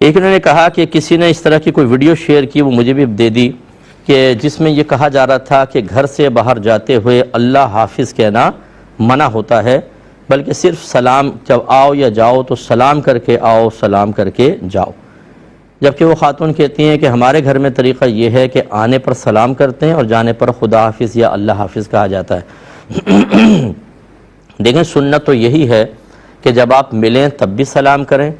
ایک انہوں نے کہا کہ کسی نے اس طرح کی کوئی ویڈیو شیئر کی، وہ مجھے بھی دے دی، کہ جس میں یہ کہا جا رہا تھا کہ گھر سے باہر جاتے ہوئے اللہ حافظ کہنا منع ہوتا ہے، بلکہ صرف سلام، جب آؤ یا جاؤ تو سلام کر کے آؤ، سلام کر کے جاؤ۔ جبکہ وہ خاتون کہتی ہیں کہ ہمارے گھر میں طریقہ یہ ہے کہ آنے پر سلام کرتے ہیں اور جانے پر خدا حافظ یا اللہ حافظ کہا جاتا ہے۔ دیکھیں سنت تو یہی ہے کہ جب آپ ملیں تب بھی سلام کریں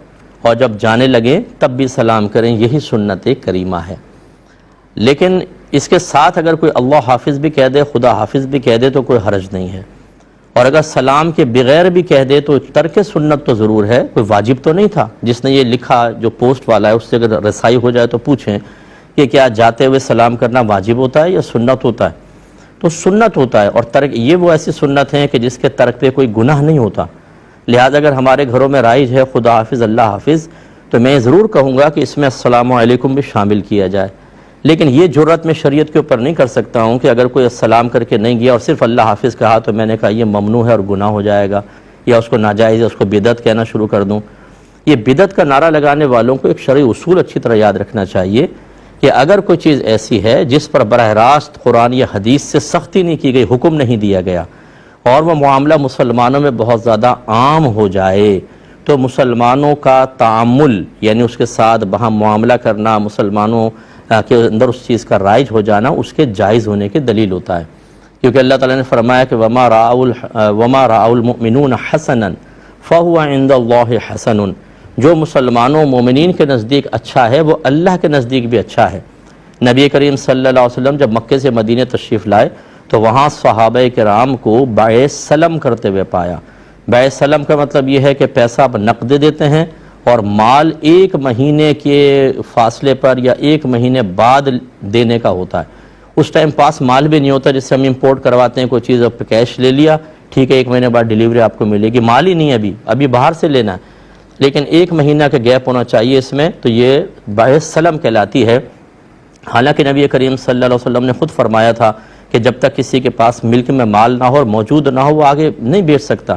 اور جب جانے لگیں تب بھی سلام کریں، یہی سنت کریمہ ہے۔ لیکن اس کے ساتھ اگر کوئی اللہ حافظ بھی کہہ دے، خدا حافظ بھی کہہ دے تو کوئی حرج نہیں ہے، اور اگر سلام کے بغیر بھی کہہ دے تو ترک سنت تو ضرور ہے، کوئی واجب تو نہیں تھا۔ جس نے یہ لکھا جو پوسٹ والا ہے اس سے اگر رسائی ہو جائے تو پوچھیں کہ کیا جاتے ہوئے سلام کرنا واجب ہوتا ہے یا سنت ہوتا ہے؟ تو سنت ہوتا ہے، اور ترک یہ وہ ایسی سنت ہیں کہ جس کے ترک پہ کوئی گناہ نہیں ہوتا۔ لہذا اگر ہمارے گھروں میں رائج ہے خدا حافظ اللہ حافظ تو میں ضرور کہوں گا کہ اس میں السلام علیکم بھی شامل کیا جائے، لیکن یہ جرأت میں شریعت کے اوپر نہیں کر سکتا ہوں کہ اگر کوئی السلام کر کے نہیں گیا اور صرف اللہ حافظ کہا تو میں نے کہا یہ ممنوع ہے اور گناہ ہو جائے گا، یا اس کو ناجائز ہے، اس کو بدعت کہنا شروع کر دوں۔ یہ بدعت کا نعرہ لگانے والوں کو ایک شرعی اصول اچھی طرح یاد رکھنا چاہیے کہ اگر کوئی چیز ایسی ہے جس پر براہ راست قرآن یا حدیث سے سختی نہیں کی گئی، حکم نہیں دیا گیا، اور وہ معاملہ مسلمانوں میں بہت زیادہ عام ہو جائے تو مسلمانوں کا تعامل، یعنی اس کے ساتھ باہم معاملہ کرنا، مسلمانوں کے اندر اس چیز کا رائج ہو جانا اس کے جائز ہونے کی دلیل ہوتا ہے، کیونکہ اللہ تعالیٰ نے فرمایا کہ وَمَا رَأَوُا الْمُؤْمِنُونَ حَسَنًا فَهُوَ عِنْدَ اللَّهِ حَسَنٌ، جو مسلمانوں مومنین کے نزدیک اچھا ہے وہ اللہ کے نزدیک بھی اچھا ہے۔ نبی کریم صلی اللہ علیہ وسلم جب مکے سے مدینہ تشریف لائے تو وہاں صحابہ کرام کو بیع سلم کرتے ہوئے پایا۔ بیع سلم کا مطلب یہ ہے کہ پیسہ آپ نقد دیتے ہیں اور مال ایک مہینے کے فاصلے پر یا ایک مہینے بعد دینے کا ہوتا ہے۔ اس ٹائم پاس مال بھی نہیں ہوتا، جس سے ہم امپورٹ کرواتے ہیں کوئی چیز، اب کیش لے لیا، ٹھیک ہے ایک مہینے بعد ڈیلیوری آپ کو ملے گی، مال ہی نہیں ہے ابھی باہر سے لینا ہے، لیکن ایک مہینہ کا گیپ ہونا چاہیے اس میں، تو یہ بیع سلم کہلاتی ہے۔ حالانکہ نبی کریم صلی اللہ علیہ وسلم نے خود فرمایا تھا کہ جب تک کسی کے پاس ملک میں مال نہ ہو اور موجود نہ ہو وہ آگے نہیں بیچ سکتا،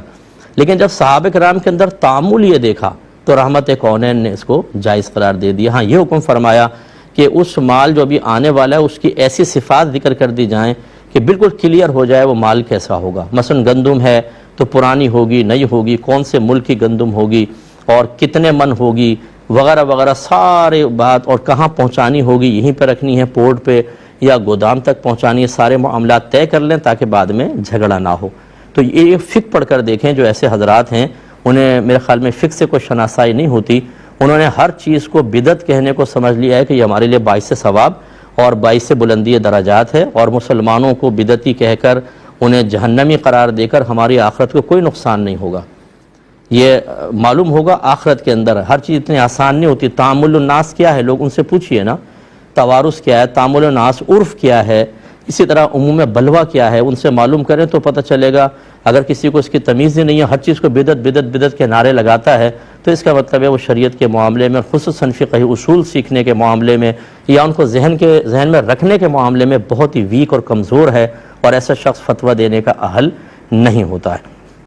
لیکن جب صحابہ کرام کے اندر تعامل یہ دیکھا تو رحمت کونین نے اس کو جائز قرار دے دیا۔ ہاں یہ حکم فرمایا کہ اس مال جو ابھی آنے والا ہے اس کی ایسی صفات ذکر کر دی جائیں کہ بالکل کلیئر ہو جائے وہ مال کیسا ہوگا، مثلا گندم ہے تو پرانی ہوگی نئی ہوگی، کون سے ملک کی گندم ہوگی اور کتنے من ہوگی وغیرہ وغیرہ سارے بات، اور کہاں پہنچانی ہوگی، یہیں پہ رکھنی ہے پورٹ پہ یا گودام تک پہنچانی ہے، سارے معاملات طے کر لیں تاکہ بعد میں جھگڑا نہ ہو۔ تو یہ فقہ پڑھ کر دیکھیں، جو ایسے حضرات ہیں انہیں میرے خیال میں فقہ سے کوئی شناسائی نہیں ہوتی، انہوں نے ہر چیز کو بدعت کہنے کو سمجھ لیا ہے کہ یہ ہمارے لیے باعث ثواب اور باعث بلندی درجات ہے، اور مسلمانوں کو بدعتی کہہ کر انہیں جہنمی قرار دے کر ہماری آخرت کو کوئی نقصان نہیں ہوگا۔ یہ معلوم ہوگا آخرت کے اندر ہر چیز اتنی آسان نہیں ہوتی۔ تعامل الناس کیا ہے، لوگ ان سے پوچھئے نا، توارث کیا ہے، تعامل الناس عرف کیا ہے، اسی طرح عموم بلوہ کیا ہے، ان سے معلوم کریں تو پتہ چلے گا۔ اگر کسی کو اس کی تمیز ہی نہیں ہے، ہر چیز کو بدعت بدعت بدعت کے نعرے لگاتا ہے، تو اس کا مطلب ہے وہ شریعت کے معاملے میں، خصوصاً فقہی اصول سیکھنے کے معاملے میں یا ان کو ذہن میں رکھنے کے معاملے میں بہت ہی ویک اور کمزور ہے، اور ایسا شخص فتویٰ دینے کا اہل نہیں ہوتا ہے۔